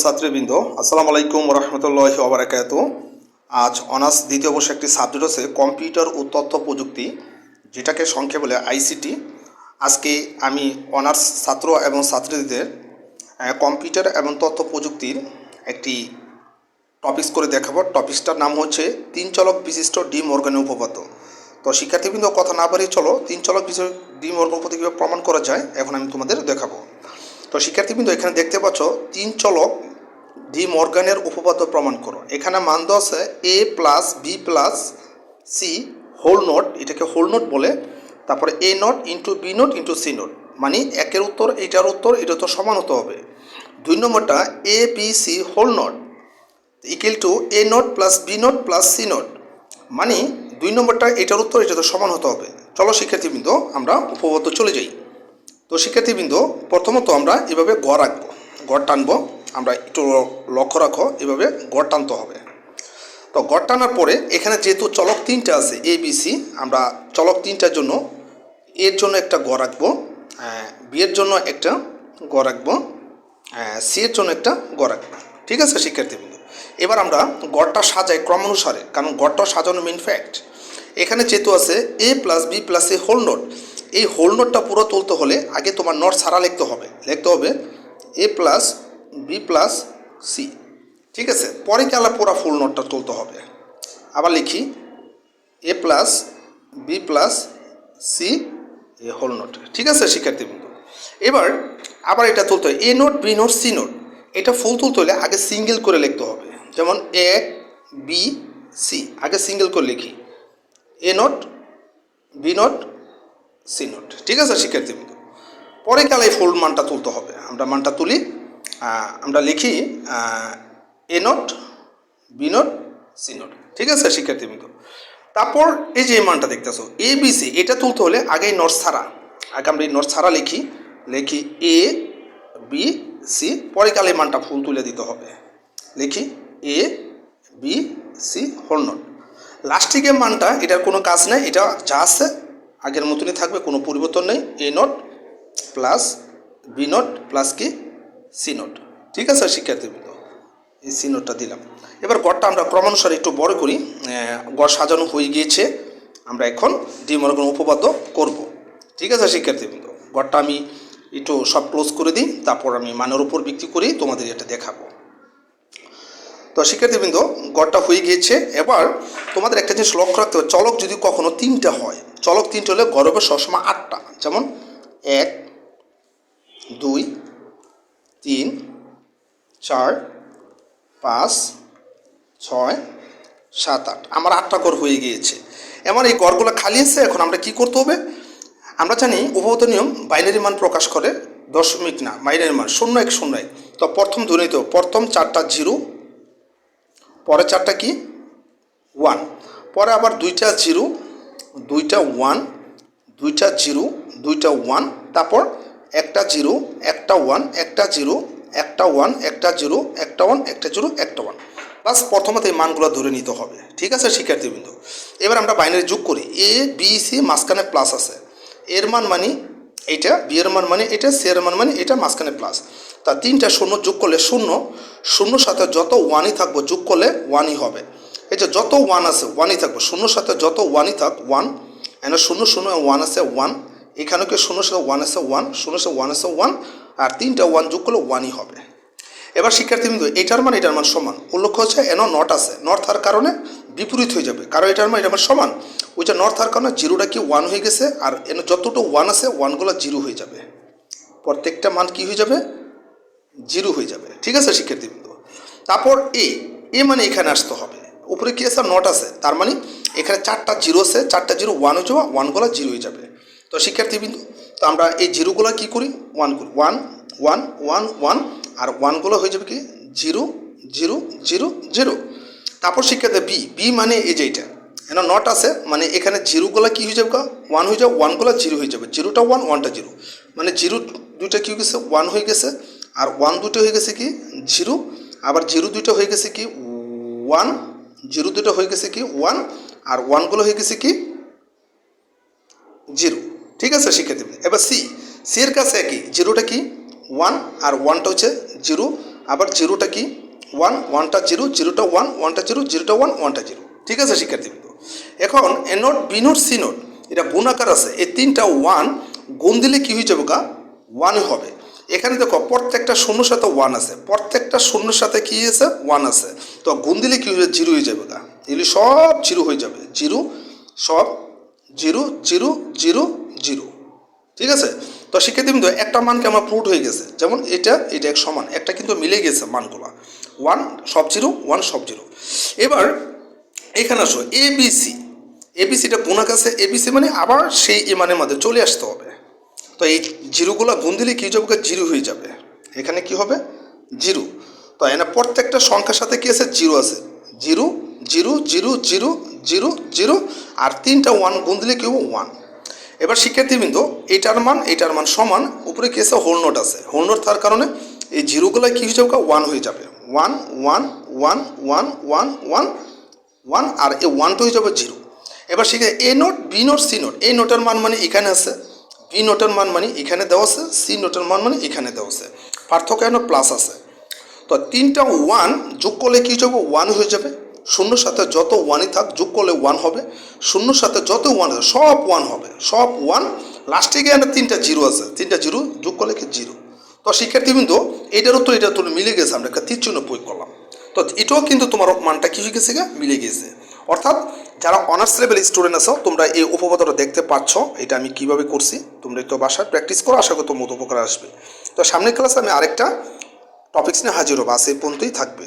ছাত্রবৃন্দ, আসসালামু আলাইকুম রহমতুল্লাহি ওয়া বারাকাতুহু। আজ অনার্স দ্বিতীয় বর্ষে একটি সাবজেক্ট আছে কম্পিউটার ও তথ্য প্রযুক্তি, যেটাকে সংক্ষেপে বলে আইসিটি। আজকে আমি অনার্স ছাত্র এবং ছাত্রীদের কম্পিউটার এবং তথ্য প্রযুক্তির একটি টপিকস করে দেখাবো। টপিকসটার নাম হচ্ছে তিন চলক বিশিষ্ট ডি মর্গানের উপপাদ্য। তো শিক্ষার্থীবৃন্দ, কথা না বাড়িয়ে চলো তিন চলক বিশিষ্ট ডি মর্গান উপপাদ্য কীভাবে প্রমাণ করা যায় এখন আমি তোমাদের দেখাবো। তো শিক্ষার্থীবৃন্দ, এখানে দেখতে পাচ্ছ তিন চলক ডি মর্গানের উপপাদ্য প্রমাণ করো। এখানে মান দেওয়া আছে a plus b plus c whole not, এটাকে হোল নোট বলে। তারপরে a not into b not into c not, মানে একের উত্তর এটার উত্তর এটা তো সমান হতে হবে। দুই নম্বরটা a b c whole not equal to a not plus b not plus c not, মানে দুই নম্বরটা এটার উত্তর এটা তো সমান হতে হবে। চলো শিক্ষার্থীবৃন্দ, আমরা উপপাদ্য চলে যাই। তো শিক্ষার্থীবৃন্দ, প্রথমত আমরা এভাবে গড় আঁকবো, গড় টানবো। আমরা একটু লক্ষ্য রাখো, এভাবে গড় টানতে হবে। তো গড় টানার পরে এখানে যেহেতু চলক তিনটা আছে এ বি সি, আমরা চলক তিনটার জন্য এর জন্য একটা গড় আঁকবো, বি এর জন্য একটা গড় আঁকবো, সি এর জন্য একটা গড় আঁকবো। ঠিক আছে শিক্ষার্থীবৃন্দ, এবার আমরা গড়টা সাজাই ক্রমানুসারে, কারণ গড়টা সাজানো মেইন ফ্যাক্ট। এখানে যেহেতু আছে a plus b plus A whole note, এই হোল নোটটা পুরো তুলতে হলে আগে তোমার নোট ছাড়া লিখতে হবে এ প্লাস বি প্লাস সি। ঠিক আছে, পরে কি আলাদা পুরো ফুল নোটটা তুলতে হবে। আবার লিখি a plus b plus c a whole not. ঠিক আছে শিক্ষার্থীবৃন্দ, এবার আবার এটা তুলতে হবে a not b not c not, এটা ফুল তুলতে হলে আগে সিঙ্গেল করে লিখতে হবে। যেমন এ বি সি আগে সিঙ্গেল করে লিখি, a not b not c not. ঠিক আছে শিক্ষার্থীবৃন্দ, পরে কালে ফুল মানটা তুলতে হবে। আমরা মানটা তুলি, আমরা লিখি a not b not c not. ঠিক আছে শিক্ষার্থীবৃন্দ, তারপর এই যে মানটা দেখতেছো এ বি সি, এটা তুলতে হলে আগে নোট ছাড়া, আগে আমরা এই নোট ছাড়া লিখি এ বি সি, পরে কালে মানটা ফুল তুলে দিতে হবে। লিখি এ বি সি হোল নোট। লাস্টিকে মানটা এটার কোনো কাজ নেই, এটা যা আছে আগের মতনই থাকবে, কোনো পরিবর্তন নেই। A not plus b not plus কি সি নোট। ঠিক আছে শিক্ষার্থীবৃন্দ, এই সি নোটটা দিলাম। এবার গড়টা আমরা ক্রমানুসারে একটু বড় করি। গড় সাজানো হয়ে গিয়েছে, আমরা এখন ডি মর্গান উপপাদ্য করব। ঠিক আছে শিক্ষার্থীবৃন্দ, গড়টা আমি একটু সব ক্লোজ করে দিই, তারপর আমি মানের উপর ভিত্তি করি তোমাদের এটা দেখাবো। তো শিক্ষার্থীবৃন্দ, গড়টা হয়ে গিয়েছে। এবার তোমাদের একটা জিনিস লক্ষ্য রাখতে হবে, চলক যদি কখনো তিনটা হয়, চলক তিনটা হলে গড় হবে সবসময় 8টা। যেমন 1 2 3 4 5 6 7 8, আমার 8টা গড় হয়ে গিয়েছে। এবার এই গড়গুলো খালি আছে, এখন আমরা কি করতে হবে। আমরা জানি উপপাদ্য নিয়ম বাইনারি মান প্রকাশ করে, দশমিক না, বাইনারি মান 0 1 0 1। তো প্রথম ধরে নিতে হবে, প্রথম 4টা 0, পরে 4টা কি 1, পরে আবার 2টা 0 2টা 1 2টা 0 2টা 1, তারপর একটা 0 একটা 1 একটা 0 একটা 1 একটা 0 একটা 1 একটা 0 একটা 1। বাস প্রথমত এই মানগুলো ধরে নিতে হবে। ঠিক আছে শিক্ষার্থীবৃন্দ, এবার আমরা বাইনারি যোগ করি। এ বি সি মাঝখানে প্লাস আছে, এর মান মানে এইটা, বি এর মান মানে এটা, সি এর মান মানে এটা, মাঝখানে প্লাস। তা 3টা 0 যোগ করলে 0, 0 সাথে যত 1ই থাকবো যোগ করলে 1ই হবে। এই যে যত 1 আছে 1ই থাকবো, 0 সাথে যত 1ই থাক 1, এখানে 0 0 1 আছে 1, এখানেও কি 0 সাথে 1 আছে 1, 0 সাথে 1 আছে 1, আর 3টা 1 যোগ করলে 1ই হবে। এবার শিক্ষার্থীবৃন্দ, এটার মান এটার মান সমান। উল্লেখ্য হচ্ছে এনো নট আছে, নট থাকার কারণে বিপরীত হয়ে যাবে, কারণ এটার মান এটার মান সমান। ওইটা নট থাকার কারণে জিরোটা কি 1 হয়ে গেছে, আর এনে যতটুকু 1 আছে 1গুলো 0 হয়ে যাবে, প্রত্যেকটা মান কি হয়ে যাবে 0 হয়ে যাবে। ঠিক আছে শিক্ষার্থীবৃন্দ, তারপর এ মানে এখানে আসতে হবে, উপরে কি আছে নট আছে, তার মানে এখানে 4টা 0 আছে, 4টা 0 1 হয়ে যাবে, 1গুলো 0 হয়ে যাবে। তো শিক্ষার্থীবৃন্দ, তো আমরা এই 0গুলো কি করি 1 করি, 1 1 1 1, আর 1গুলো হয়ে যাবে কি 0 0 0 0। তারপর শিক্ষার্থী বি মানে এই যে এটা এখানে নট আছে, মানে এখানে 0গুলো কি হয়ে যাবে 1 হয়ে যাবে, 1গুলো 0 হয়ে যাবে, 0টা 1 1টা 0, মানে 0 দুইটা কি হয়ে গেছে 1 হয়ে গেছে, আর 1 দুটো হয়ে গেছে কি 0, আবার 0 দুটো হয়ে গেছে কি 1, 0 দুটো হয়ে গেছে কি 1, আর 1গুলো হয়ে গেছে কি 0। ঠিক আছে শিক্ষার্থী, এবার সি এর কাছে কি 0টা কি 1, আর 1টা হচ্ছে 0, আবার জিরোটা কি ওয়ান, ওয়ানটা জিরো, জিরোটা ওয়ান, ওয়ানটা জিরো, জিরোটা ওয়ান, ওয়ানটা জিরো। ঠিক আছে শিক্ষার্থীবৃন্দ, এখন a not b not c not এটা গুণ আকার আছে, এই তিনটা ওয়ান গুণ দিলে কী হয়ে যাবে গা ওয়ানই হবে। এখানে দেখো প্রত্যেকটা শূন্যর সাথে ওয়ান আছে, প্রত্যেকটা শূন্যর সাথে কী আছে ওয়ান আছে, তো গুণ দিলে কী হয়ে জিরো হয়ে যাবে গা, এগুলি সব জিরো হয়ে যাবে, জিরো সব জিরো জিরো জিরো জিরো। ঠিক আছে, তো শিক্ষার্থীবৃন্দ একটা মানকে আমার প্রুট হয়ে গেছে, যেমন এটা এটা এক সমান, একটা কিন্তু মিলে গেছে মানগুলো, ওয়ান সব জিরো, ওয়ান সব জিরো। এবার এখানে আসো এবিসি, এবিসিটা গুণাক আছে, এবিসি মানে আবার সেই এ মানের মধ্যে চলে আসতে হবে। তো এই জিরোগুলো গুণ দিলে কী যাবে জিরো হয়ে যাবে, এখানে কি হবে জিরো। তো এখানে প্রত্যেকটা সংখ্যার সাথে কী আছে জিরো আছে, zero zero zero zero zero zero, আর তিনটা ওয়ান গুণ দিলে কী হবে ওয়ান। এবার শিক্ষার্থীবৃন্দ এইটার মান সমান, উপরে কী আছে হোল নোট আছে, হোল নোট থাকার কারণে এই জিরোগুলো কী হয়ে যাবে ওয়ান হয়ে যাবে, one one one one one one one, আর এই ওয়ানটা হয়ে যাবে জিরো। এবার শিখে a not b not c not, এই নোটের মান মানে এখানে আছে, বি নোটের মান মানে এখানে দেওয়া আছে, সি নোটের মান মানে এখানে দেওয়া আছে, পার্থক্য এখানে প্লাস আছে। তো তিনটা ওয়ান যোগ করলে কী যাবে ওয়ান হয়ে যাবে, শূন্যর সাথে যত ওয়ানই থাক যোগ করলে ওয়ান হবে, শূন্যর সাথে যত ওয়ান আছে সব ওয়ান হবে, সব ওয়ান, লাস্টে গিয়ে তিনটা জিরো আছে, তিনটা জিরো যোগ করলে কি জিরো। তো শিক্ষার্থীবৃন্দ এটারও তো এটা তোর মিলে গেছে, আমরা একটা তীর চিহ্ন প্রয়োগ করলাম, তো এটাও কিন্তু তোমার মানটা কী হয়ে গেছে গা মিলে গেছে। অর্থাৎ যারা অনার্স লেভেল স্টুডেন্ট আছো তোমরা এই উপপাদ্যটা দেখতে পাচ্ছ, এটা আমি কিভাবে করছি, তোমরা একটু বাসায় প্র্যাকটিস করো, আশা করি তোমার উপকার আসবে। তো সামনের ক্লাসে আমি আরেকটা টপিক্স নিয়ে হাজির হবো, আজ এই পর্যন্তই থাকবে।